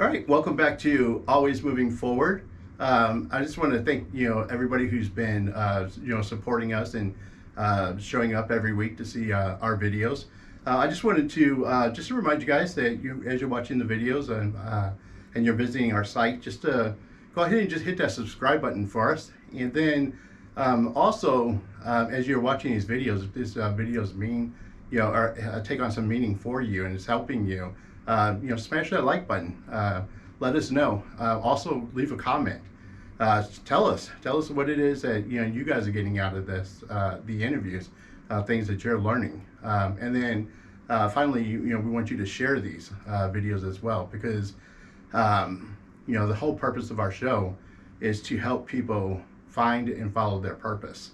All right, welcome back to Always Moving Forward. I just want to thank everybody who's been supporting us and showing up every week to see our videos. I just wanted to just to remind you guys that as you're watching the videos and you're visiting our site, just to go ahead and just hit that subscribe button for us. And then also as you're watching these videos, if this videos mean or take on some meaning for you and it's helping you. Smash that like button. Let us know. Also, leave a comment. Tell us what it is that you guys are getting out of this, the interviews, things that you're learning, and then finally, we want you to share these videos as well, because the whole purpose of our show is to help people find and follow their purpose.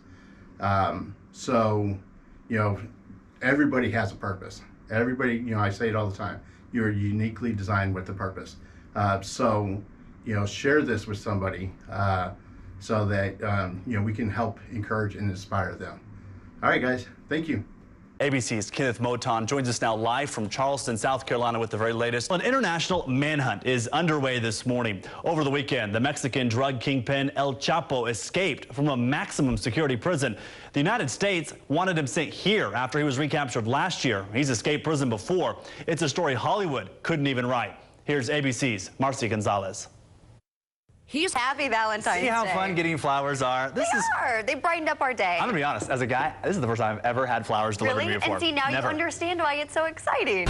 So, everybody has a purpose. Everybody, I say it all the time. You're uniquely designed with a purpose. So, share this with somebody so that, we can help encourage and inspire them. All right, guys. Thank you. ABC's Kenneth Moton joins us now live from Charleston, South Carolina with the very latest. An international manhunt is underway this morning. Over the weekend, the Mexican drug kingpin El Chapo escaped from a maximum security prison. The United States wanted him sent here after he was recaptured last year. He's escaped prison before. It's a story Hollywood couldn't even write. Here's ABC's Marcy Gonzalez. He's happy Valentine's Day. See how fun getting flowers are? They brightened up our day. I'm gonna be honest, as a guy, this is the first time I've ever had flowers delivered to me before. And see, now Never. you understand why it's so exciting.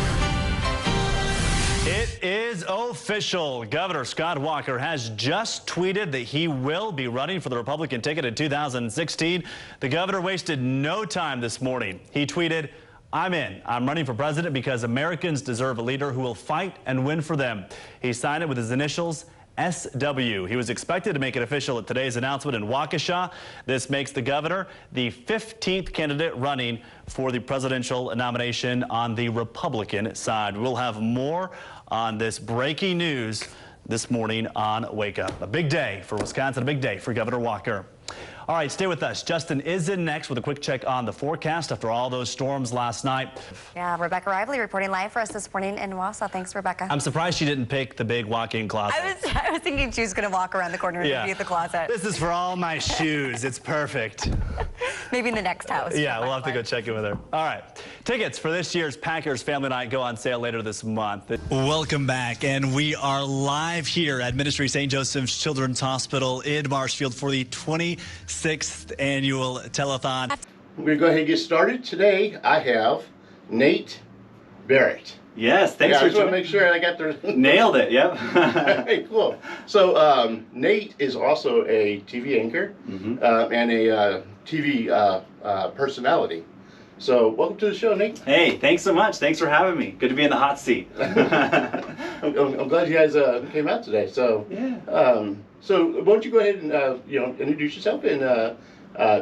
It is official. Governor Scott Walker has just tweeted that he will be running for the Republican ticket in 2016. The governor wasted no time this morning. He tweeted, "I'm in. I'm running for president because Americans deserve a leader who will fight and win for them." He signed it with his initials, SW. He was expected to make it official at today's announcement in Waukesha. This makes the governor the 15th candidate running for the presidential nomination on the Republican side. We'll have more on this breaking news this morning on Wake Up. A big day for Wisconsin, a big day for Governor Walker. All right, stay with us. Justin is in next with a quick check on the forecast after all those storms last night. Yeah, Rebecca Rively reporting live for us this morning in Wausau. Thanks, Rebecca. I'm surprised she didn't pick the big walk-in closet. I was thinking she was going to walk around the corner and be at the closet. This is for all my shoes. It's perfect. Maybe in the next house. Yeah, we'll have to go check in with her. All right. Tickets for this year's Packers Family Night go on sale later this month. Welcome back, and we are live here at Ministry St. Joseph's Children's Hospital in Marshfield for the 26th annual telethon. We're going to go ahead and get started. Today, I have Nate Barrett. Yes, thanks I for just want to make sure I got the... Nailed it, yep. Hey, cool. So, Nate is also a TV anchor and a TV personality. So, welcome to the show, Nate. Hey, thanks so much. Thanks for having me. Good to be in the hot seat. I'm glad you guys came out today. So, Yeah. So why don't you go ahead and introduce yourself and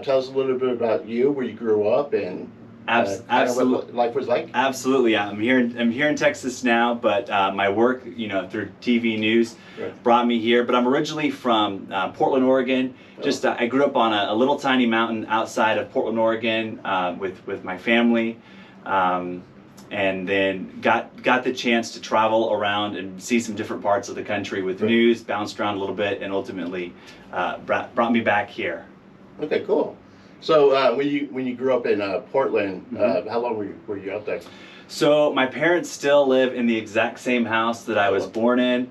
tell us a little bit about you, where you grew up, and Absolutely. what life was like. Absolutely, yeah. I'm here in Texas now, but my work, through TV news, brought me here. But I'm originally from Portland, Oregon. Just I grew up on a little tiny mountain outside of Portland, Oregon, with my family. And then got the chance to travel around and see some different parts of the country with news, bounced around a little bit, and ultimately brought me back here. Okay, cool. So when you grew up in Portland, how long were you out there? So my parents still live in the exact same house that I was born in.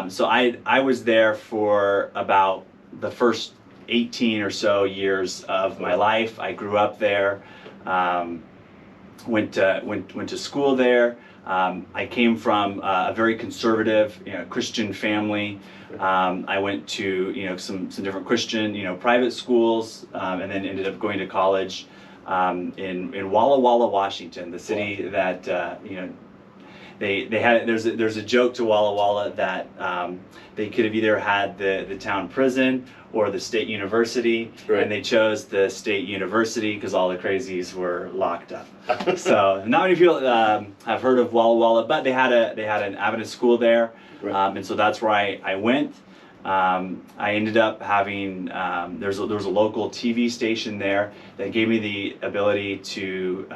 So I was there for about the first 18 or so years of my life. I grew up there. Went to school there. I came from a very conservative, Christian family. I went to some different Christian, private schools, and then ended up going to college in Walla Walla, Washington, the city that they had. There's a joke to Walla Walla that they could have either had the town prison or the state university, and they chose the state university because all the crazies were locked up. So not many people have heard of Walla Walla, but they had an Adventist school there, and so that's where I went. I ended up having there was a local TV station there that gave me the ability to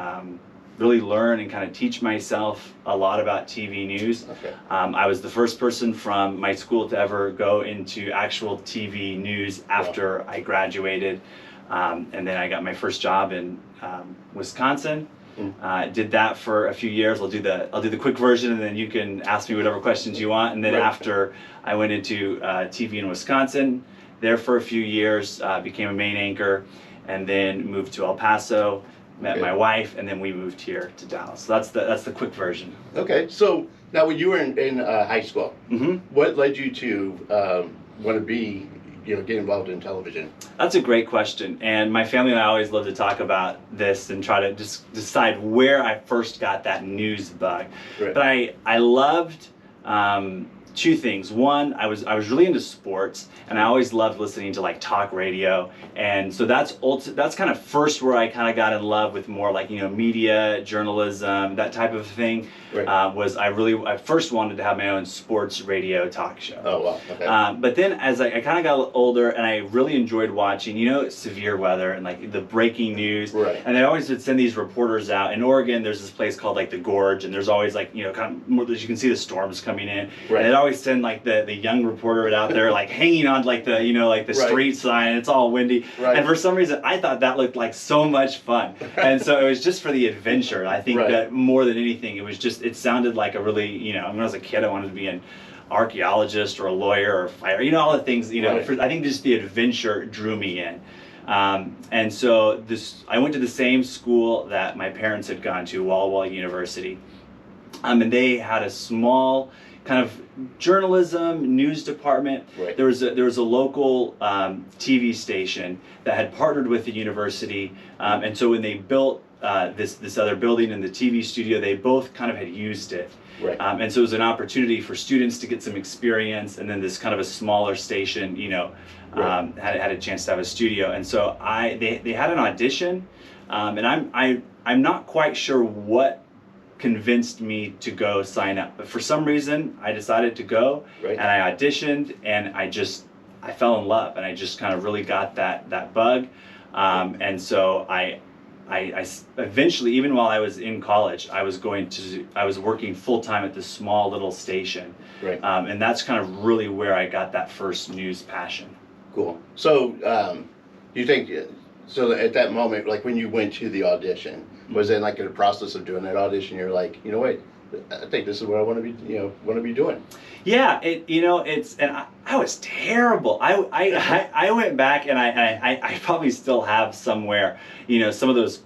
really learn and kind of teach myself a lot about TV news. Okay. I was the first person from my school to ever go into actual TV news after I graduated. And then I got my first job in Wisconsin. Did that for a few years. I'll do the quick version, and then you can ask me whatever questions you want. And then after I went into TV in Wisconsin, there for a few years, became a main anchor, and then moved to El Paso, met my wife, and then we moved here to Dallas. So that's the quick version. Okay, so now when you were in high school, what led you to want to be, get involved in television? That's a great question, and my family and I always love to talk about this and try to just decide where I first got that news bug. Right. But I loved two things. One, I was really into sports, and I always loved listening to like talk radio, and so that's kind of first where I kind of got in love with more like media, journalism, that type of thing. Right. I first wanted to have my own sports radio talk show. Oh wow. Okay. But then as I kind of got older, and I really enjoyed watching severe weather and like the breaking news. Right. And they always would send these reporters out. In Oregon, there's this place called like the Gorge, and there's always like kind of more, you can see the storms coming in. Right. And they'd always send like the young reporter out there like hanging on like the the street sign, and it's all windy. Right. And for some reason, I thought that looked like so much fun. And so it was just for the adventure. I think that more than anything, it sounded like a really when I was a kid, I wanted to be an archaeologist or a lawyer or a fighter. All the things. I think just the adventure drew me in. And so I went to the same school that my parents had gone to, Walla University, and they had a small kind of journalism news department. Right. There was a local TV station that had partnered with the university, and so when they built this other building in the TV studio, they both kind of had used it. Right. And so it was an opportunity for students to get some experience, and then this kind of a smaller station, had a chance to have a studio. And so they had an audition, and I'm not quite sure what convinced me to go sign up, but for some reason I decided to go. Right. And I auditioned, and I fell in love, and I just kind of really got that bug. And so I eventually, even while I was in college, I was working full time at this small little station. Right. And that's kind of really where I got that first news passion. Cool. So, do you think? So at that moment, like when you went to the audition, was it like in the process of doing that audition, you're like, wait, I think this is what I want to be doing. Yeah, I was terrible. I went back, and I probably still have somewhere, some of those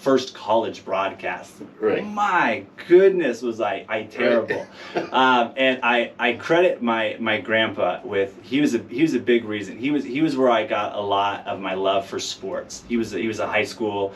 first college broadcasts. Right. My goodness, was I terrible. Right. And I credit my grandpa with he was a big reason. He was where I got a lot of my love for sports. He was a high school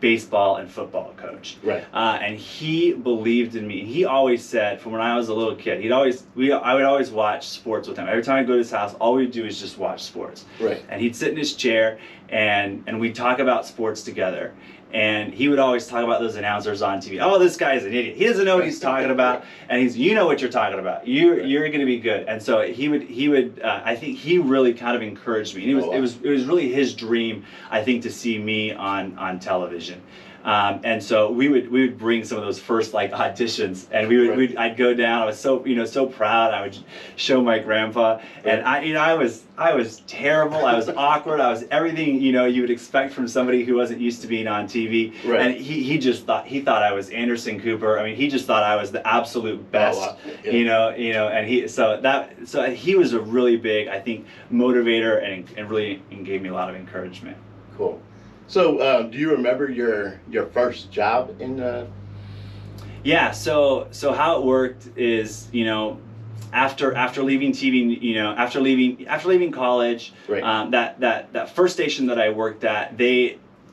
baseball and football coach. Right. And he believed in me. He always said, from when I was a little kid, I would always watch sports with him. Every time I go to his house, all we'd do is just watch sports. Right. And he'd sit in his chair, and we'd talk about sports together. And he would always talk about those announcers on TV. Oh, this guy's an idiot. He doesn't know what he's talking about. And you know what you're talking about. You're going to be good. And so he would. I think he really kind of encouraged me. And it was really his dream, I think, to see me on television. And so we would bring some of those first like auditions, and I'd go down. I was so proud. I would show my grandpa, and I was terrible. I was awkward. I was everything you would expect from somebody who wasn't used to being on TV. Right. And he thought I was Anderson Cooper. I mean, he just thought I was the absolute best. Oh, wow. Yeah. And so he was a really big, I think, motivator, and really gave me a lot of encouragement. Cool. So, do you remember your first job in? Yeah. So how it worked is, after leaving TV, after leaving college, Right. That first station that I worked at,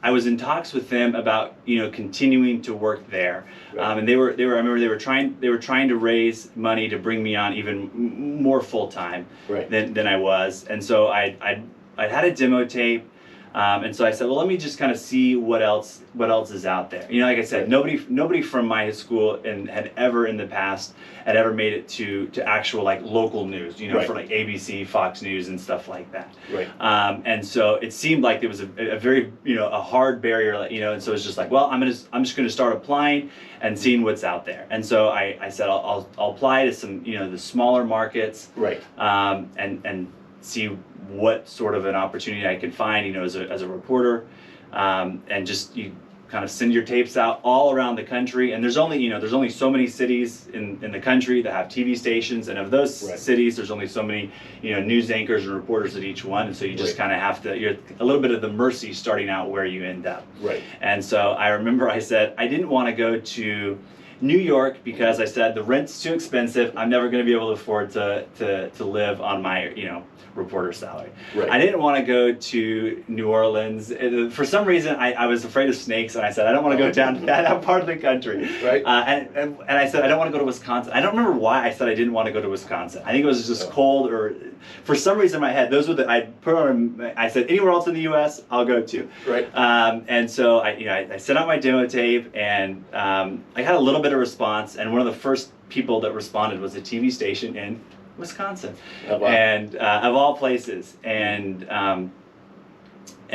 I was in talks with them about continuing to work there. Right. And I remember they were trying to raise money to bring me on even more full time. Right. than I was, and so I had a demo tape. And so I said, well, let me just kind of see what else is out there. You know, like I said, nobody from my school had ever in the past had ever made it to actual like local news, you know, for like ABC, Fox News and stuff like that. Right. And so it seemed like there was a very, you know, a hard barrier, you know, and so it's just like, well, I'm just gonna start applying and seeing what's out there. And so I said, I'll apply to some, you know, the smaller markets. Right. And see what sort of an opportunity I could find, you know, as a reporter, and just you kind of send your tapes out all around the country. And there's only so many cities in the country that have TV stations, and of those cities, there's only so many, you know, news anchors and reporters at each one. And so you just kind of have to, you're a little bit of the mercy starting out where you end up. Right. And so I remember I said I didn't want to go to New York because I said the rent's too expensive. I'm never going to be able to afford to live on my, you know, reporter salary. Right. I didn't want to go to New Orleans. For some reason, I was afraid of snakes, and I said I don't want to go down to that part of the country. Right. And I said I don't want to go to Wisconsin. I don't remember why I said I didn't want to go to Wisconsin. I think it was just cold, or for some reason in my head, those were I put on. I said anywhere else in the U.S. I'll go to. Right. And so I sent out my demo tape, and I had a little bit of response. And one of the first people that responded was a TV station in Wisconsin. Oh, wow. And of all places. And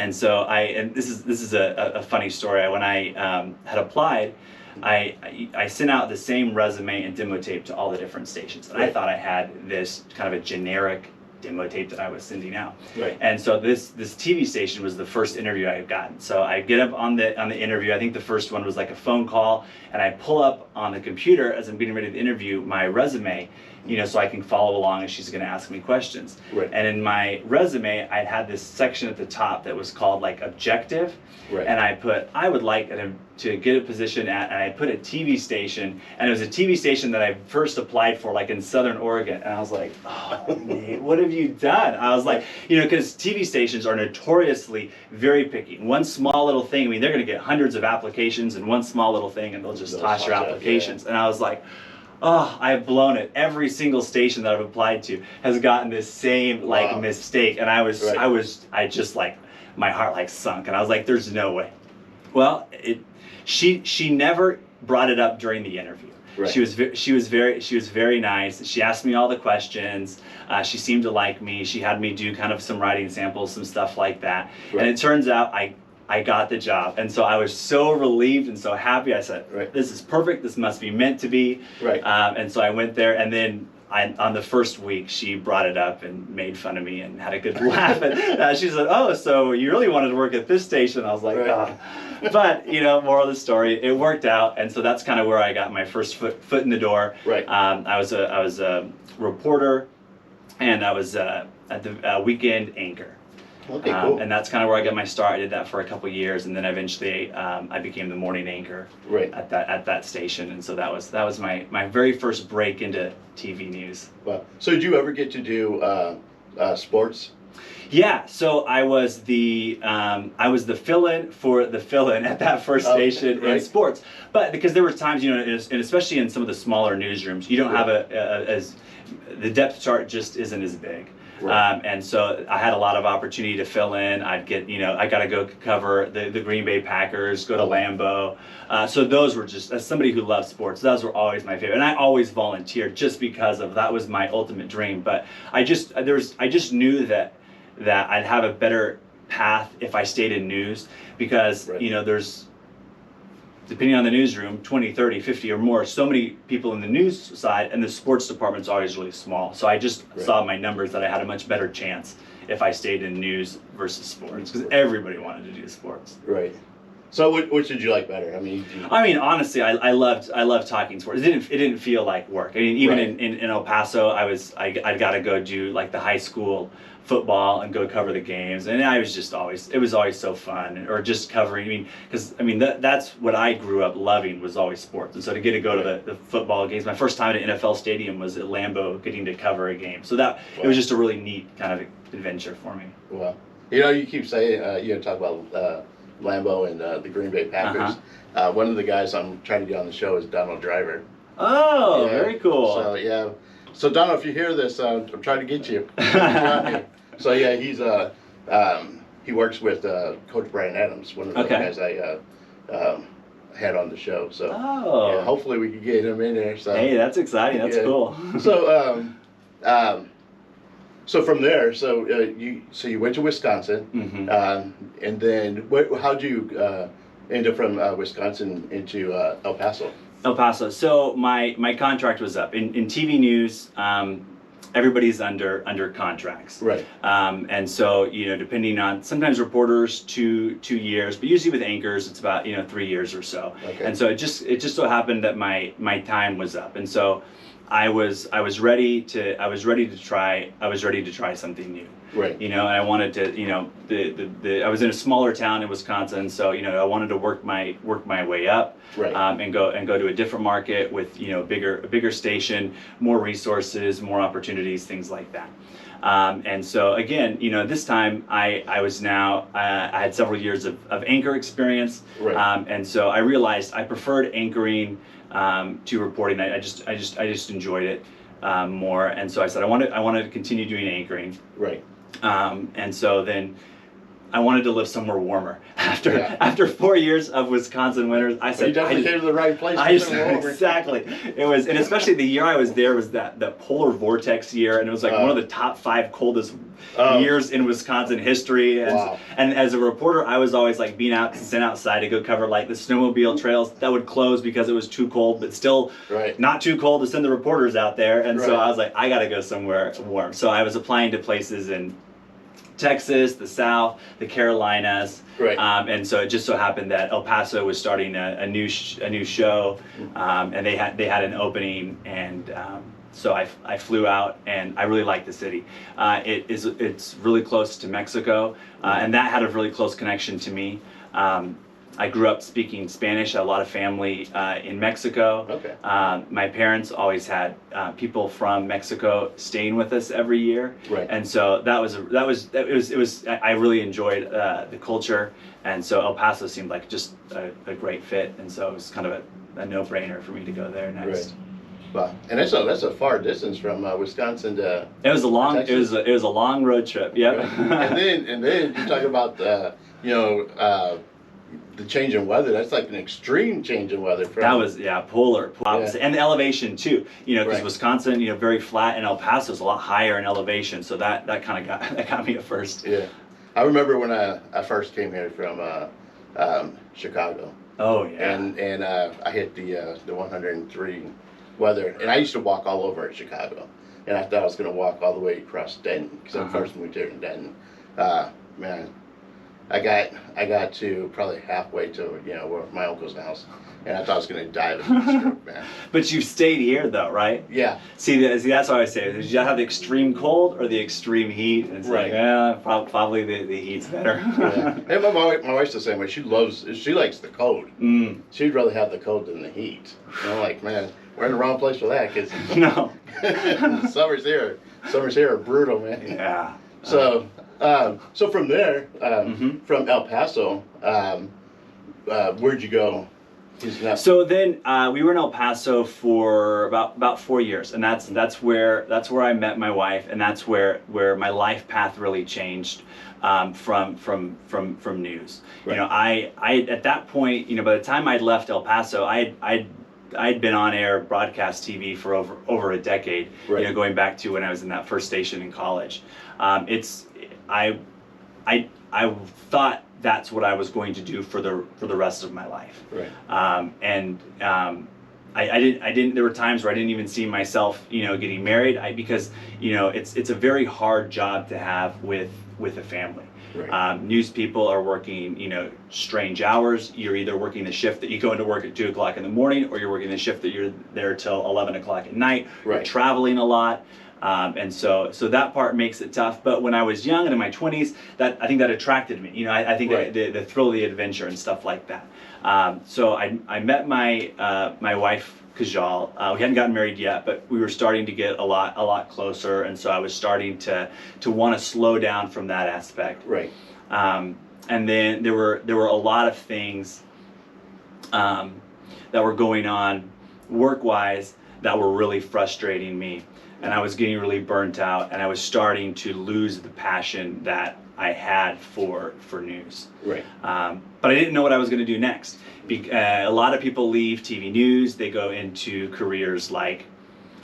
so this is a funny story. When I had applied, I sent out the same resume and demo tape to all the different stations, and I thought I had this kind of a generic demo tape that I was sending out. Right. And so this TV station was the first interview I had gotten. So I get up on the interview. I think the first one was like a phone call, and I pull up on the computer as I'm getting ready to interview my resume, you know, so I can follow along as she's going to ask me questions. Right. And in my resume, I had this section at the top that was called like objective. Right. And I put, I would like to get a position at, and I put a TV station, and it was a TV station that I first applied for, like in Southern Oregon. And I was like, oh, Nate, what have you done? I was like, you know, because TV stations are notoriously very picky. One small little thing, I mean, they're going to get hundreds of applications in one small little thing, and they'll just toss your applications. And I was like, oh, I've blown it. Every single station that I've applied to has gotten this same like mistake. And I just like, my heart like sunk, and I was like, there's no way. Well, she never brought it up during the interview. Right. She was very nice. She asked me all the questions. She seemed to like me. She had me do kind of some writing samples, some stuff like that. Right. And it turns out I got the job, and so I was so relieved and so happy. I said, this is perfect. This must be meant to be. Right. And so I went there, and then on the first week, she brought it up and made fun of me and had a good laugh. And she said, oh, so you really wanted to work at this station? I was like, oh. But, you know, moral of the story, it worked out. And so that's kind of where I got my first foot in the door. Right. I was a reporter, and I was at the weekend anchor. Okay, cool. And that's kind of where I got my start. I did that for a couple years, and then eventually I became the morning anchor at that station. And so that was my very first break into TV news. Wow. So did you ever get to do sports? Yeah. So I was the fill-in for the fill-in at that first station in sports. But because there were times, you know, and especially in some of the smaller newsrooms, you don't have the depth chart just isn't as big. Right. And so I had a lot of opportunity to fill in. I'd get, you know, I got to go cover the Green Bay Packers, go to Lambeau. So those were just, as somebody who loves sports, those were always my favorite. And I always volunteered just because that was my ultimate dream. But I just knew that I'd have a better path if I stayed in news, because, you know, there's, depending on the newsroom, 20, 30, 50 or more, so many people in the news side, and the sports department's always really small. So I just saw my numbers that I had a much better chance if I stayed in news versus sports, because everybody wanted to do sports. Right. So which did you like better? I mean, honestly, I loved talking sports. It didn't feel like work. I mean, even in El Paso, I got to go do like the high school football and go cover the games, and it was always so fun, or just covering. That's what I grew up loving, was always sports. And so to get to go to the football games, my first time at an NFL stadium was at Lambeau, getting to cover a game. So it was just a really neat kind of adventure for me. Wow. You know, you keep saying talk about Lambeau and the Green Bay Packers. One of the guys I'm trying to get on the show is Donald Driver. Oh, very cool. So yeah. So Donald, if you hear this, I'm trying to get you. So yeah, he's he works with Coach Brian Adams, one of the guys I had on the show. So yeah, hopefully we can get him in there. So hey, that's exciting. That's cool. So from there, you went to Wisconsin, and then how'd you end up from Wisconsin into El Paso? El Paso. So my contract was up in TV news. Everybody's under contracts, right? And so depending on, sometimes reporters 2 years, but usually with anchors it's about 3 years or so. Okay. And so it just so happened that my time was up, and so I was ready to try something new. Right. And I wanted to, I was in a smaller town in Wisconsin, so I wanted to work my way up, right. And go to a different market with a bigger station, more resources, more opportunities, things like that. And so again, this time I had several years of anchor experience, right. And so I realized I preferred anchoring to reporting. I just enjoyed it more, and so I said I wanted to continue doing anchoring. Right. And so then I wanted to live somewhere warmer. After 4 years of Wisconsin winters, I said, you definitely came to the right place. Exactly. It was, and especially the year I was there was that polar vortex year, and it was like one of the top 5 coldest years in Wisconsin history. And, wow. And as a reporter, I was always like being sent outside to go cover like the snowmobile trails that would close because it was too cold, but still not too cold to send the reporters out there. And so I was like, I got to go somewhere warm. So I was applying to places in Texas, the South, the Carolinas, and so it just so happened that El Paso was starting a new show, and they had an opening, and so I flew out, and I really like the city. It's really close to Mexico, and that had a really close connection to me. I grew up speaking Spanish. I had a lot of family in Mexico. Okay. My parents always had people from Mexico staying with us every year, right. And so it was. I really enjoyed the culture, and so El Paso seemed like just a great fit, and so it was kind of a no-brainer for me to go there next. Right. Wow. And that's a far distance from Wisconsin to. It was a long. Texas. It was a long road trip. Yep. Right. and then you talk about the change in weather. That's like an extreme change in weather. That was polar opposite, and the elevation too. Because Wisconsin, very flat, and El Paso is a lot higher in elevation. So that kind of got me at first. Yeah, I remember when I first came here from Chicago. Oh yeah. And I hit the 103 weather, and I used to walk all over Chicago, and I thought I was going to walk all the way across Denton because I first moved here in Denton. Man. I got to probably halfway to where my uncle's house, and I thought I was going to die of a stroke, man. But you stayed here though, right? Yeah. See, that's what I say. Did you have the extreme cold or the extreme heat? And it's like, yeah, probably the heat's better. Yeah. And my wife's the same way. She likes the cold. She'd rather have the cold than the heat. And I'm like, man, we're in the wrong place for that, because no. summers here are brutal, man. Yeah. So from there, from El Paso, where'd you go? So then we were in El Paso for about 4 years, and that's where I met my wife, and that's where my life path really changed from news. Right. I at that point, by the time I'd left El Paso, I'd been on air broadcast TV for over a decade. Right. Going back to when I was in that first station in college. I thought that's what I was going to do for the rest of my life. Right. I didn't. There were times where I didn't even see myself, getting married. Because it's a very hard job to have with a family. Right. News people are working, strange hours. You're either working the shift that you go into work at 2 o'clock in the morning, or you're working the shift that you're there till 11 o'clock at night. Right. You're traveling a lot. And so that part makes it tough. But when I was young and in my 20s, I think that attracted me. I think the thrill of the adventure and stuff like that. So I met my wife, Kezhal. We hadn't gotten married yet, but we were starting to get a lot closer. And so I was starting to want to slow down from that aspect. Right. And then there were a lot of things that were going on work-wise that were really frustrating me. And I was getting really burnt out, and I was starting to lose the passion that I had for news. Right. But I didn't know what I was going to do next. A lot of people leave TV news, they go into careers like,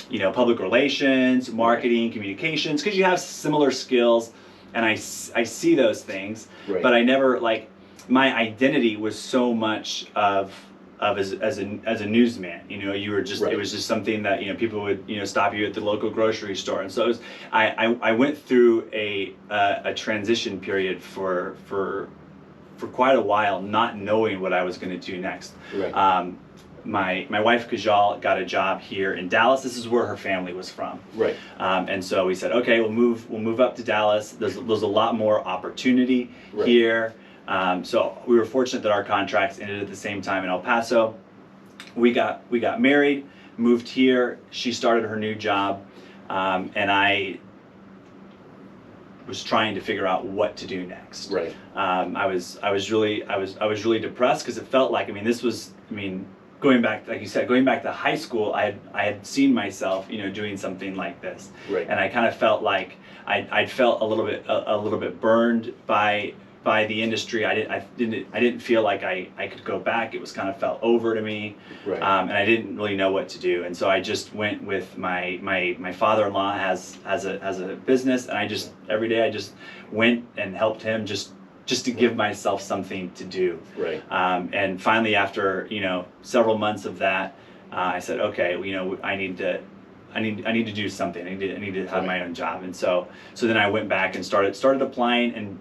you know, public relations, marketing, communications, because you have similar skills, and I see those things. Right. But I never, like, my identity was so much of as a newsman. You know, you were just, right. It was just something that, you know, people would, you know, stop you at the local grocery store. And so it was, I went through a transition period for quite a while, not knowing what I was going to do next. Right. My wife Kezhal got a job here in Dallas. This is where her family was from. Right. And so we said, okay, we'll move up to Dallas. There's a lot more opportunity right. here. So we were fortunate that our contracts ended at the same time in El Paso. We got married, moved here. She started her new job, and I was trying to figure out what to do next. Right. I was really depressed, because it felt like, going back, like you said, going back to high school, I had seen myself, you know, doing something like this. Right. And I kind of felt like I'd felt a little bit burned by the industry. I didn't feel like I could go back. It was kind of felt over to me. Right. And I didn't really know what to do. And so I just went with my father-in-law has a business, and every day I just went and helped him just to give myself something to do. Right. And finally, after, you know, several months of that, I said, okay, you know, I need to do something. I need to have my own job. And so then I went back and started applying. And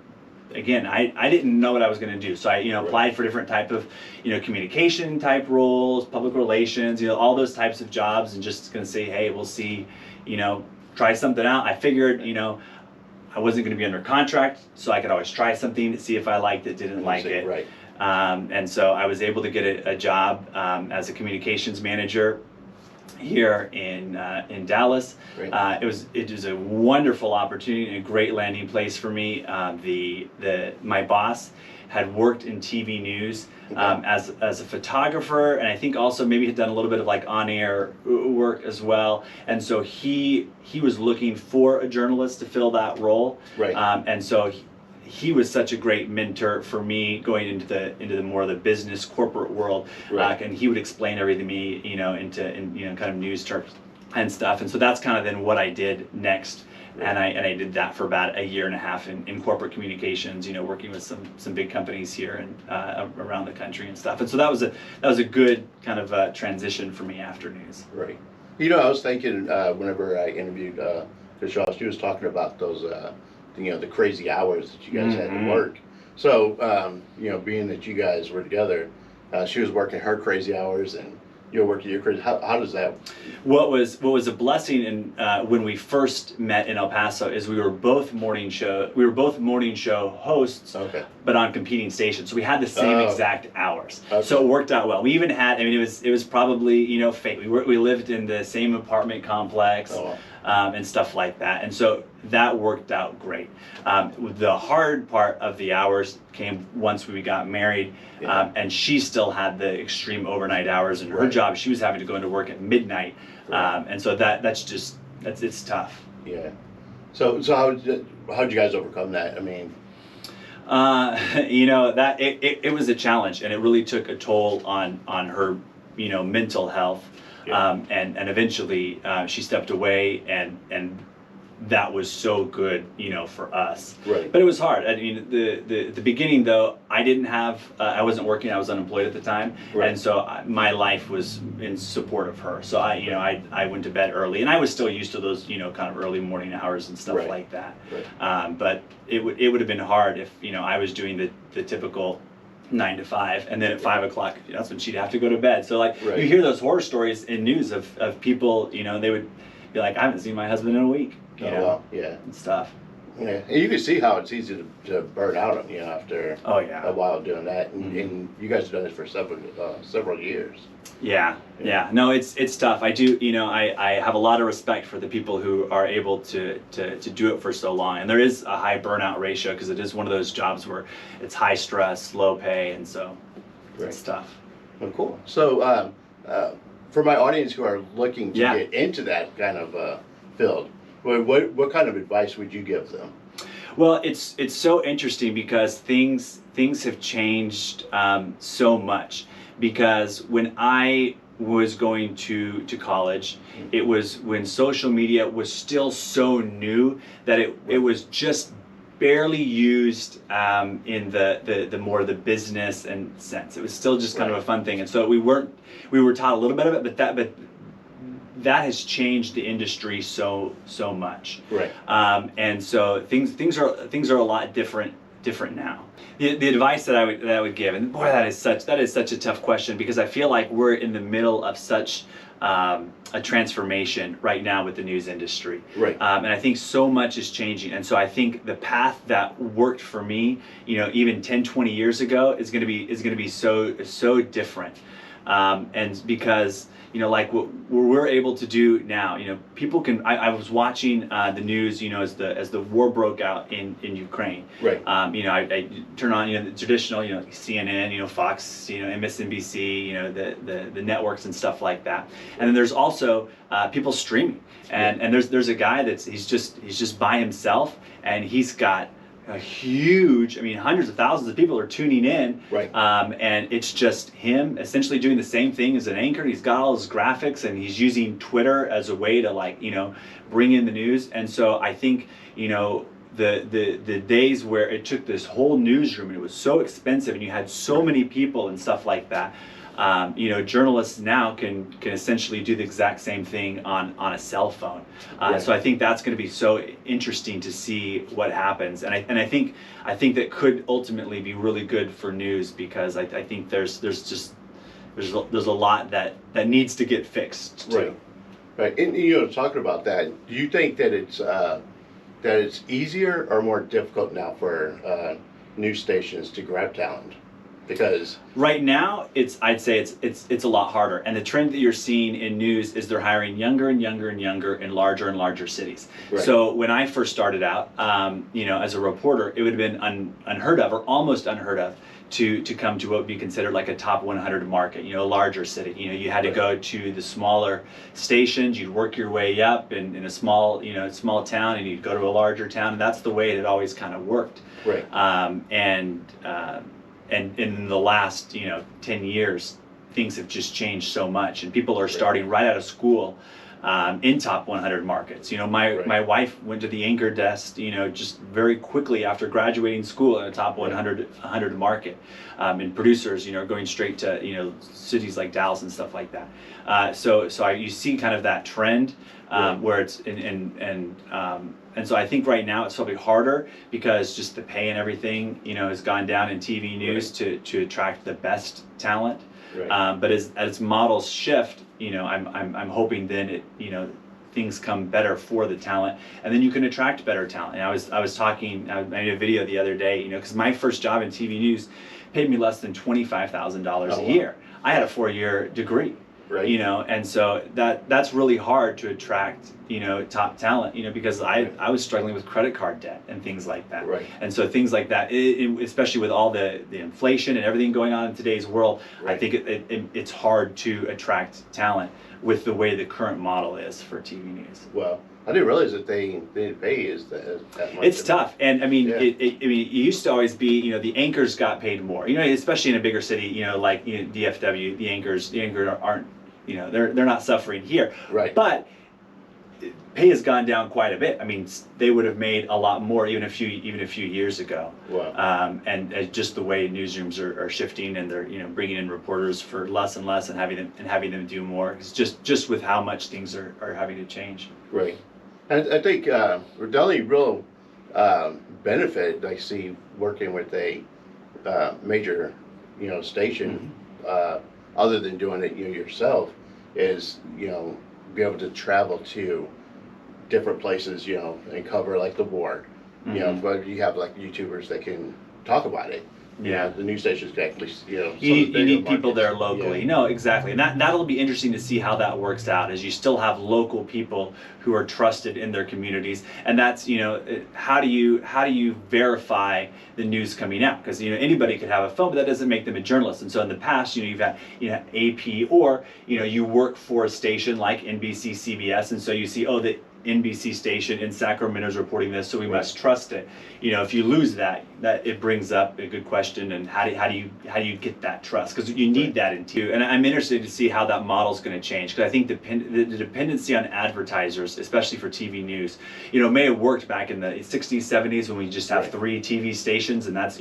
again, I didn't know what I was going to do. So I, you know, applied for different type of, you know, communication type roles, public relations, you know, all those types of jobs, and just going to say, hey, we'll see, you know, try something out. I figured, you know, I wasn't going to be under contract, so I could always try something to see if I liked it, didn't like it. Right. And so I was able to get a job as a communications manager here in Dallas. Right. It was a wonderful opportunity and a great landing place for me. My boss had worked in TV news as a photographer, and I think also maybe had done a little bit of like on-air work as well. And so he was looking for a journalist to fill that role. Right. And so he was such a great mentor for me going into the more of the business corporate world. Right. And he would explain everything to me, you know, in kind of news terms and stuff. And so that's kind of then what I did next. And I did that for about a year and a half in corporate communications, you know, working with some big companies here and around the country and stuff. And so that was a good kind of transition for me after news. Right. You know, I was thinking whenever I interviewed Kezhal, she was talking about those, you know, the crazy hours that you guys had to work. So, you know, being that you guys were together, she was working her crazy hours, and you're working your crazy. How does that? What was a blessing in when we first met in El Paso is we were both morning show hosts, Okay. but on competing stations. So we had the same exact hours. Okay. So it worked out well. We even had, it was probably, you know, fate. We lived in the same apartment complex. Oh, wow. And stuff like that. And so that worked out great. The hard part of the hours came once we got married, and she still had the extreme overnight hours in her job. She was having to go into work at midnight, and so it's tough. Yeah. So how'd you guys overcome that? I mean, you know, that it was a challenge, and it really took a toll on her, you know, mental health. And eventually she stepped away, and that was so good, you know, for us. Right. But it was hard. I mean, the beginning though, I wasn't working. I was unemployed at the time, and so my life was in support of her. So I went to bed early, and I was still used to those, you know, kind of early morning hours and stuff like that. Right. But it would have been hard if, you know, I was doing the typical 9 to 5, and then at 5 o'clock, that's when she'd have to go to bed. So like you hear those horror stories in news of people, you know, they would be like, I haven't seen my husband in a week, you know, well, yeah, and stuff. Yeah, and you can see how it's easy to burn out on you after a while doing that, and you guys have done this for several years. Yeah. No, it's tough. I do, you know, I have a lot of respect for the people who are able to do it for so long. And there is a high burnout ratio, because it is one of those jobs where it's high stress, low pay, and so it's tough. Well, cool. So for my audience who are looking to Yeah. get into that kind of field, what kind of advice would you give them? Well, it's so interesting because things have changed so much. Because when I was going to college, it was when social media was still so new that it was just barely used in the more the business and sense. It was still just kind of a fun thing, and so we were taught a little bit of it, but that has changed the industry so much. Right. And so things are a lot different now. The advice that I would give, and boy, that is such a tough question, because I feel like we're in the middle of such a transformation right now with the news industry. Right. And I think so much is changing, and so I think the path that worked for me, even 10, 20 years ago, is going to be so different. And because like what we're able to do now, people can. I was watching the news, as the war broke out in Ukraine. Right. I turn on the traditional, CNN, Fox, MSNBC, the networks and stuff like that. And then there's also people streaming, and there's a guy he's just by himself, and he's got a huge, hundreds of thousands of people are tuning in. Right. And it's just him essentially doing the same thing as an anchor. He's got all his graphics, and he's using Twitter as a way to bring in the news. And so I think, the days where it took this whole newsroom and it was so expensive and you had so many people and stuff like that, journalists now can essentially do the exact same thing on a cell phone. Right. So I think that's going to be so interesting to see what happens, and I think that could ultimately be really good for news, because I think there's a lot that needs to get fixed too. Right. And talking about that, do you think that it's easier or more difficult now for news stations to grab talent? Because right now, I'd say it's a lot harder, and the trend that you're seeing in news is they're hiring younger and younger and younger in larger and larger cities. Right. So when I first started out, as a reporter, it would have been unheard of, or almost unheard of, to come to what would be considered like a top 100 market, a larger city. You had to go to the smaller stations, you'd work your way up in a small town, and you'd go to a larger town, and that's the way it had always kind of worked. Right. And in the last 10 years, things have just changed so much, and people are starting right out of school in top 100 markets. My wife went to the anchor desk, just very quickly after graduating school in a top 100 market. And producers, are going straight to cities like Dallas and stuff like that. So you see kind of that trend where it's and so I think right now it's probably harder because just the pay and everything, has gone down in TV news to attract the best talent. Right. But as models shift, I'm hoping then things come better for the talent, and then you can attract better talent. And I was talking, I made a video the other day, because my first job in TV news paid me less than $25,000 a year. I had a 4-year degree. Right. And so that's really hard to attract, top talent, because I was struggling with credit card debt and things like that. Right. And so things like that, especially with all the inflation and everything going on in today's world, Right. I think it's hard to attract talent with the way the current model is for TV news. Well, I didn't realize that they didn't pay that much. It's tough, and Yeah. it used to always be, the anchors got paid more, especially in a bigger city, like DFW, the anchors aren't, they're not suffering here, Right. But pay has gone down quite a bit. They would have made a lot more even a few years ago. Wow. And just the way newsrooms are shifting, and they're bringing in reporters for less and less, and having them do more. It's just with how much things are having to change. Right. And I think the only real benefit I see working with a major station, other than doing it yourself, is be able to travel to different places, and cover like the war. But you have like YouTubers that can talk about it, Yeah. the news stations can actually, You need people there locally. No, exactly. And that'll be interesting to see how that works out, as you still have local people who are trusted in their communities. And that's, how do you verify the news coming out? Because, anybody could have a phone, but that doesn't make them a journalist. And so in the past, you've had, AP, or, you work for a station like NBC, CBS, and so you see, oh, the NBC station in Sacramento is reporting this, so we must trust it. If you lose that it brings up a good question, and how do you get that trust? Because you need that into. And I'm interested to see how that model's going to change, because I think the dependency on advertisers, especially for TV news, may have worked back in the 60s, 70s when we just have 3 TV stations, and that's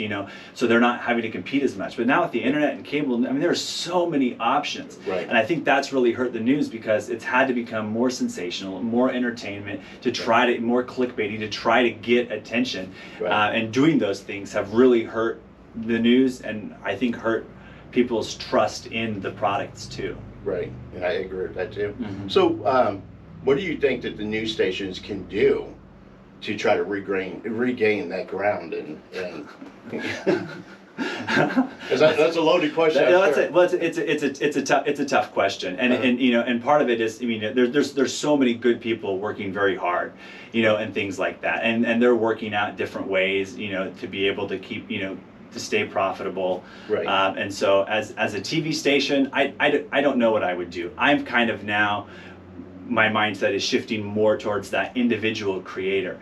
so they're not having to compete as much. But now with the internet and cable, there are so many options, and I think that's really hurt the news, because it's had to become more sensational, more entertaining, to try to more clickbaity, to try to get attention, and doing those things have really hurt the news, and I think hurt people's trust in the products too. Right, and I agree with that too. So, what do you think that the news stations can do to try to regain that ground and that's a loaded question. It's a tough question, and and part of it is, there's so many good people working very hard, and things like that, and they're working out different ways, to be able to keep, to stay profitable. Right. And so as a TV station, I don't know what I would do. I'm kind of now, my mindset is shifting more towards that individual creator,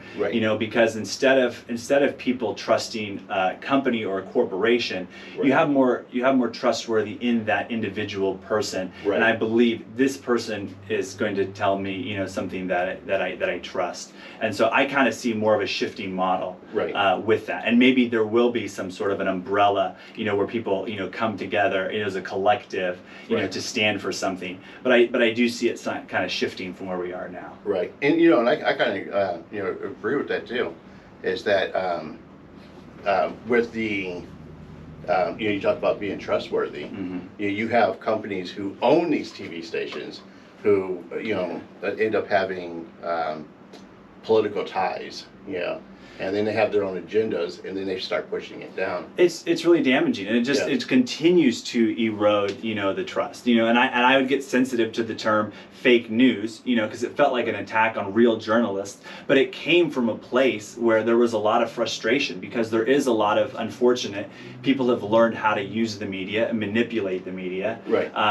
because instead of people trusting a company or a corporation, you have more trustworthy in that individual person, and I believe this person is going to tell me something that I trust, and so I kind of see more of a shifting model with that, and maybe there will be some sort of an umbrella, where people come together as a collective, to stand for something, but I do see it kind of shifting from where we are now. Right, and and I kind of agree with that too. Is that with the you talk about being trustworthy. You have companies who own these TV stations who that end up having political ties. And then they have their own agendas, and then they start pushing it down. It's really damaging, and it continues to erode the trust. And I would get sensitive to the term fake news, because it felt like an attack on real journalists, but it came from a place where there was a lot of frustration, because there is a lot of unfortunate people have learned how to use the media and manipulate the media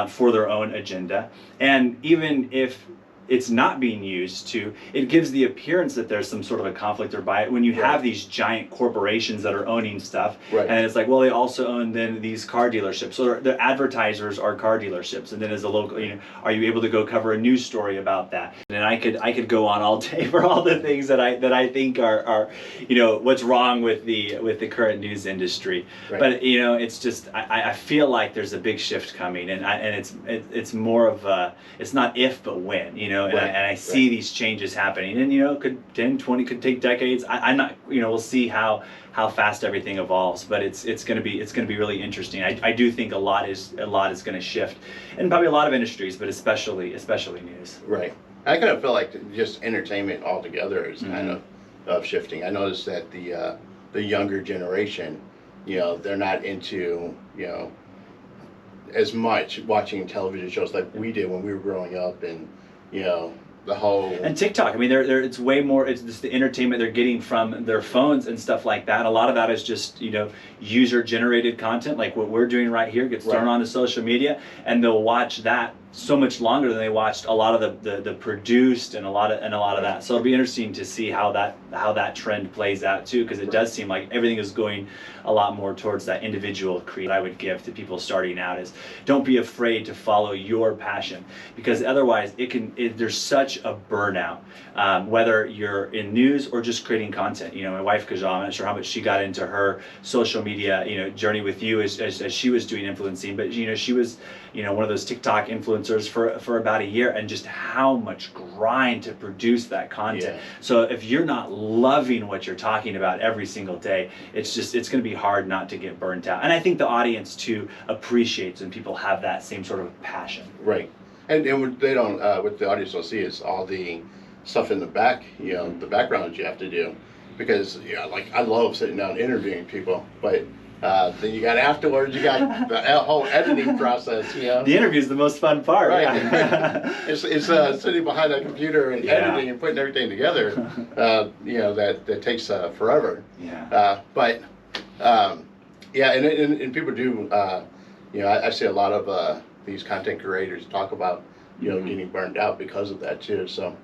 for their own agenda, and even if it's not being used to, it gives the appearance that there's some sort of a conflict or bias when you have these giant corporations that are owning stuff, and it's like, well, they also own then these car dealerships, so the advertisers are car dealerships, and then as a local, are you able to go cover a news story about that? And I could go on all day for all the things that I think are what's wrong with the current news industry, but it's just I feel like there's a big shift coming, and it's more of a, it's not if but when, and I see these changes happening, and could 10, 20, could take decades. I'm not, we'll see how fast everything evolves, but it's going to be really interesting. I do think a lot is going to shift, and probably a lot of industries, but especially news. Right. I kind of feel like just entertainment altogether is kind of shifting. I noticed that the younger generation, they're not into as much watching television shows like we did when we were growing up, and the whole, and TikTok. It's way more. It's just the entertainment they're getting from their phones and stuff like that. And a lot of that is just user-generated content, like what we're doing right here, gets thrown onto social media, and they'll watch that so much longer than they watched a lot of the produced and a lot of that. So it'll be interesting to see how that trend plays out too, because it does seem like everything is going a lot more towards that individual creator. I would give to people starting out is, don't be afraid to follow your passion, because otherwise there's such a burnout, whether you're in news or just creating content. My wife Kezhal, I'm not sure how much she got into her social media journey with you as she was doing influencing, but she was one of those TikTok influencers for about a year, and just how much grind to produce that content. So if you're not loving what you're talking about every single day, it's going to be hard not to get burnt out. And I think the audience too appreciates when people have that same sort of passion. Right. And what they don't, what the audience will see is all the stuff in the back, the background that you have to do, because like I love sitting down interviewing people, but Then you got afterwards, you got the whole editing process, you know. The interview is the most fun part. Right. Yeah. it's sitting behind that computer and editing and putting everything together, you know, that takes forever. Yeah. Yeah, and people do, you know, I see a lot of these content creators talk about, you know, getting burned out because of that too. So,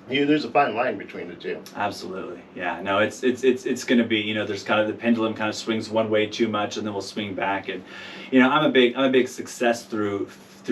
you know, there's a fine line between the two. Absolutely. Yeah. No, it's going to be, you know, there's kind of the pendulum kind of swings one way too much and then we'll swing back. And, you know, I'm a big success through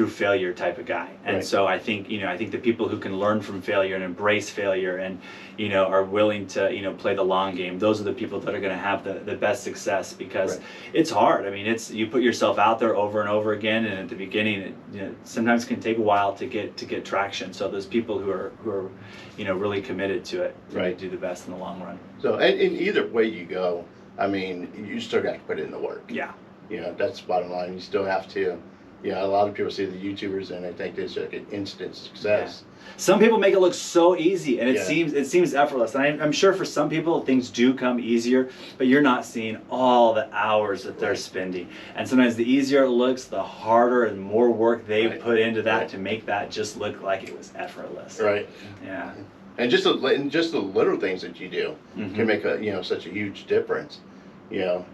failure type of guy. And so I think, you know, I think the people who can learn from failure and embrace failure and, you know, are willing to, you know, play the long game, those are the people that are going to have the best success, because it's hard. I mean, you put yourself out there over and over again, and at the beginning, it, you know, sometimes can take a while to get traction. So those people who are, you know, really committed to it, really do the best in the long run. So, and in either way you go, I mean, you still got to put in the work. Yeah. You know, that's the bottom line. You still have to. You know, a lot of people see the YouTubers and they think it's like an instant success. Yeah. Some people make it look so easy, and it seems effortless. And I'm sure for some people things do come easier, but you're not seeing all the hours that they're spending. And sometimes the easier it looks, the harder and more work they put into that to make that just look like it was effortless. Right. Yeah. And just the little things that you do can make a, you know, such a huge difference. You know,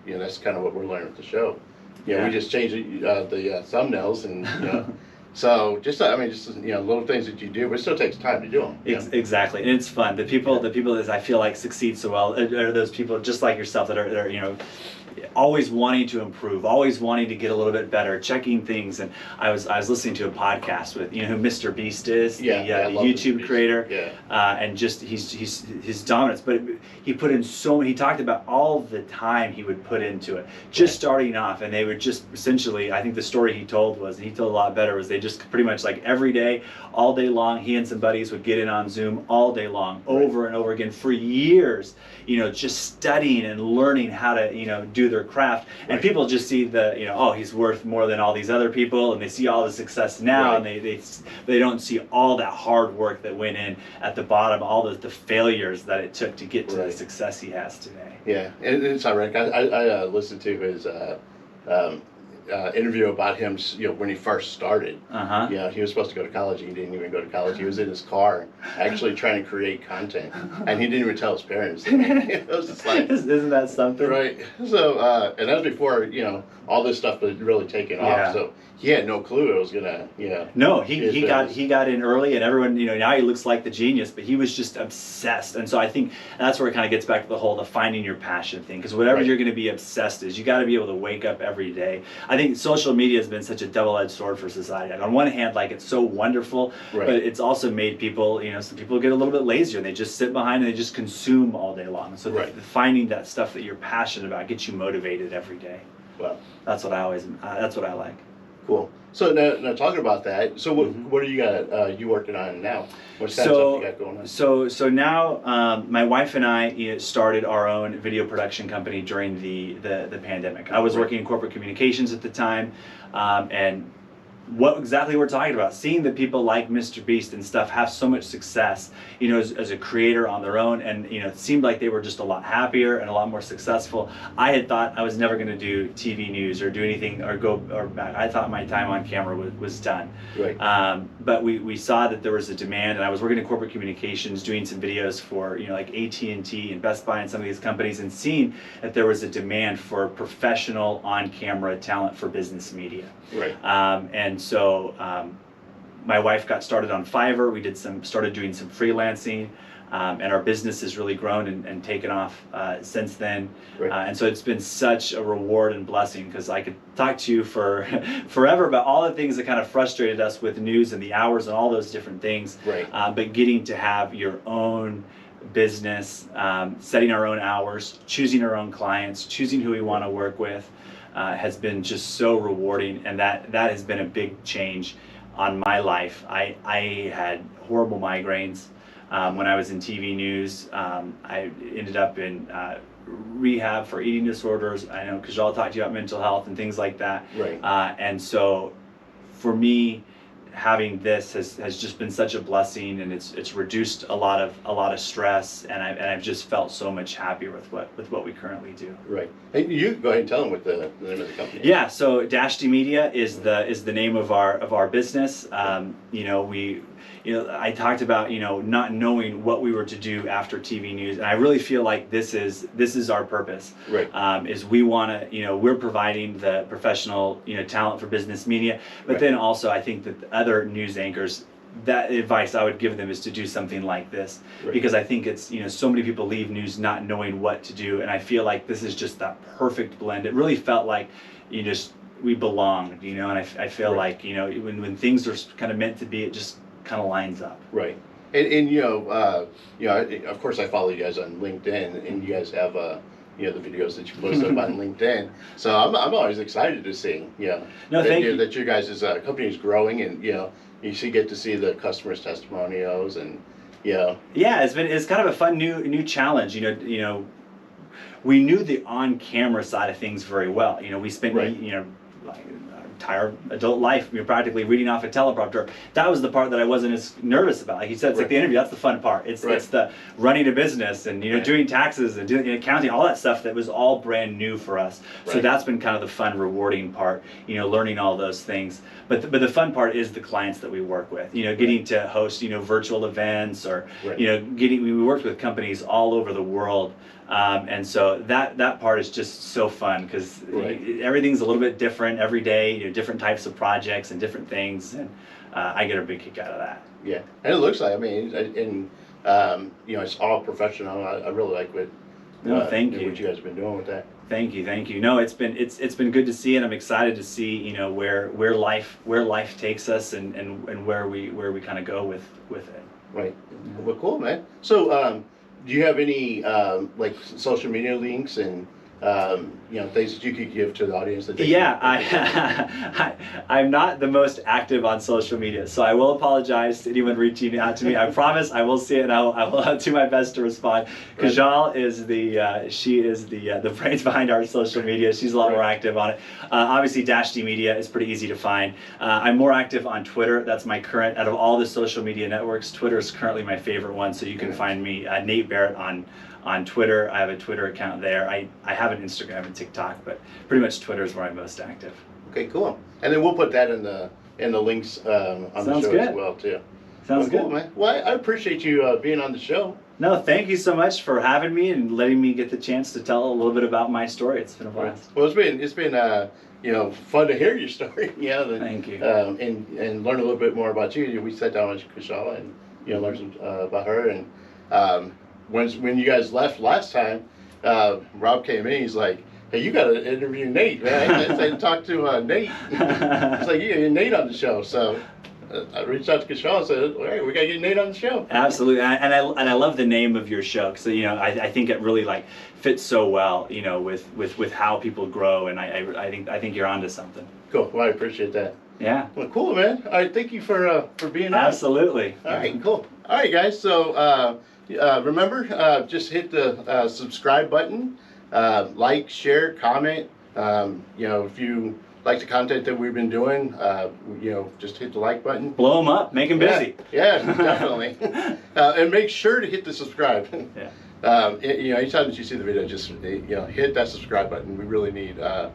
that's kind of what we're learning with the show. You know, we just changed the thumbnails, and you know, so just you know, little things that you do, but it still takes time to do them. Exactly, and it's fun. The people that I feel like succeed so well are those people just like yourself that are you know, always wanting to improve, always wanting to get a little bit better, checking things. And I was listening to a podcast with, you know, who Mr. Beast is, the YouTube creator, and just his dominance. But he put in so many. He talked about all the time he would put into it, just starting off, and they would just essentially. I think the story he told was, and he told a lot better, was they just pretty much like every day, all day long, he and some buddies would get in on Zoom all day long, over and over again for years. You know, just studying and learning how to, you know, do their craft. And people just see the, you know, oh, he's worth more than all these other people, and they see all the success now, and they don't see all that hard work that went in at the bottom, all the failures that it took to get to the success he has today. Yeah, and it's ironic. I listened to his interview about him, you know, when he first started. You know, he was supposed to go to college. He didn't even go to college. He was in his car actually trying to create content, and he didn't even tell his parents. It was just like, isn't that something? Right. So, and that was before, you know, all this stuff was really taking off. So he had no clue it was gonna, you know. No, he got in early, and everyone, you know, now he looks like the genius, but he was just obsessed. And so I think that's where it kind of gets back to the whole finding your passion thing, because whatever you're going to be obsessed is, you got to be able to wake up every day. I think social media has been such a double-edged sword for society. On one hand, like, it's so wonderful, but it's also made people, you know, some people get a little bit lazier, and they just sit behind and they just consume all day long. So finding that stuff that you're passionate about gets you motivated every day. Well, that's what I like. Cool. So now talking about that, so what are you got? You working on now? What kind of stuff you got going on? So now my wife and I started our own video production company during the pandemic. I was working in corporate communications at the time, and what exactly we're talking about, seeing that people like Mr. Beast and stuff have so much success, you know, as a creator on their own, and you know, it seemed like they were just a lot happier and a lot more successful. I had thought I was never going to do TV news or do anything or I thought my time on camera was done. But we saw that there was a demand, and I was working in corporate communications, doing some videos for, you know, like AT&T and Best Buy and some of these companies, and seeing that there was a demand for professional on-camera talent for business media. And so my wife got started on Fiverr. We started doing some freelancing, and our business has really grown and taken off since then. And so it's been such a reward and blessing, because I could talk to you for forever about all the things that kind of frustrated us with news and the hours and all those different things. But getting to have your own business, setting our own hours, choosing our own clients, choosing who we want to work with, has been just so rewarding, and that has been a big change on my life. I had horrible migraines when I was in TV news. I ended up in rehab for eating disorders. I know Kezhal talked to you about mental health and things like that. And so for me, having this has just been such a blessing, and it's reduced a lot of stress, and I've just felt so much happier with what we currently do. Right. Hey, you go ahead and tell them what the name of the company is. Yeah, so Dashti Media is the name of our business. I talked about not knowing what we were to do after TV news, and I really feel like this is our purpose. Right. Is we want to we're providing the professional talent for business media, but Right. then also I think that the other news anchors, that advice I would give them is to do something like this, Right. because I think it's so many people leave news not knowing what to do, and I feel like this is just that perfect blend. It really felt like we belonged, and I feel Right. like when things are kind of meant to be, it just kind of lines up. Right. And of course I follow you guys on LinkedIn, and you guys have the videos that you post up on LinkedIn. So I'm always excited to see Thank you. that you guys' company is growing, and you get to see the customers' testimonials, and Yeah, it's kind of a fun new challenge. We knew the on-camera side of things very well. We spent Right. like entire adult life practically reading off a teleprompter. That was the part that I wasn't as nervous about. Like you said, it's like Right. the interview. That's the fun part. It's Right. it's the running a business and Right. doing taxes and doing accounting, all that stuff that was all brand new for us. So Right. that's been kind of the fun, rewarding part. Learning all those things. But the fun part is the clients that we work with. Getting to host virtual events, or Right. we worked with companies all over the world. And so that part is just so fun, because Right. everything's a little bit different every day, different types of projects and different things, and I get a big kick out of that. Yeah, and it looks like it's all professional. I really like what Thank you. what you guys have been doing with that. Thank you. No, it's been good to see, and I'm excited to see where life takes us, and where we kind of go with it. Right. Well, cool, man. So, do you have any like social media links and things that you could give to the audience? That they I'm not the most active on social media, so I will apologize to anyone reaching out to me. I promise I will see it, and I will do my best to respond. Right. Kezhal is the brains behind our social media. She's a lot more active on it. Obviously, Dashti Media is pretty easy to find. I'm more active on Twitter. That's my current, out of all the social media networks, Twitter is currently my favorite one. So you can find me, Nate Barrett, on Twitter. I have a Twitter account there. I have an Instagram and TikTok, but pretty much Twitter is where I'm most active. Okay, cool. And then we'll put that in the links on the Sounds show good. as well too. Sounds Cool, good. man. Well, I appreciate you being on the show. No, thank you so much for having me and letting me get the chance to tell a little bit about my story. It's been a blast. Well, it's been fun to hear your story. Thank you. And learn a little bit more about you. We sat down with Kezhal and learned some about her. And when you guys left last time, Rob came in. He's like, "Hey, you got to interview Nate, man." I said, "Talk to Nate." He's like, "Yeah, Nate on the show." So I reached out to Kezhal and said, "All right, we got to get Nate on the show." Absolutely, and I love the name of your show, because I think it really fits so well with how people grow, and I think you're onto something. Cool. Well, I appreciate that. Yeah. Well, cool, man. All right, thank you for being on. Absolutely. All right, cool. All right, guys. So remember, just hit the subscribe button, like, share, comment. If you like the content that we've been doing, just hit the like button. Blow them up, make them busy. Yeah, definitely. And make sure to hit the subscribe. Yeah. Anytime that you see the video, just hit that subscribe button. We really need to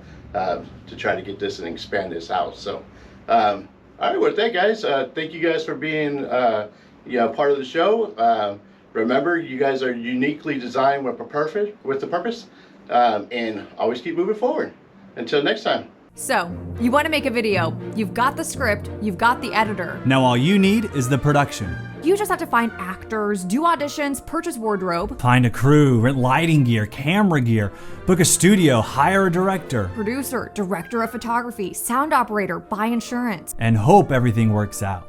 try to get this and expand this out. So, all right, with that, guys, thank you guys for being part of the show. Remember, you guys are uniquely designed with the purpose, and always keep moving forward. Until next time. So, you want to make a video, you've got the script, you've got the editor. Now all you need is the production. You just have to find actors, do auditions, purchase wardrobe, Find a crew, rent lighting gear, camera gear, book a studio, hire a director, producer, director of photography, sound operator, buy insurance. and hope everything works out.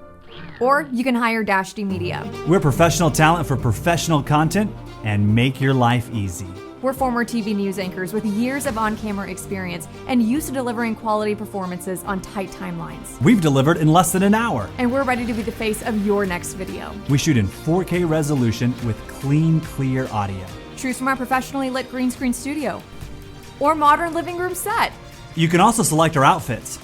Or you can hire Dashti Media. We're professional talent for professional content and make your life easy. We're former TV news anchors with years of on-camera experience and used to delivering quality performances on tight timelines. We've delivered in less than an hour. And we're ready to be the face of your next video. We shoot in 4K resolution with clean, clear audio. Choose from our professionally lit green screen studio or modern living room set. You can also select our outfits.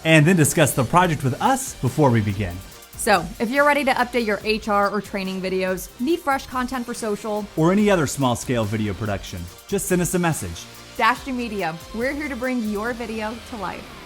and then discuss the project with us before we begin. So, if you're ready to update your HR or training videos, need fresh content for social, Or any other small-scale video production, just send us a message. Dashti Media, we're here to bring your video to life.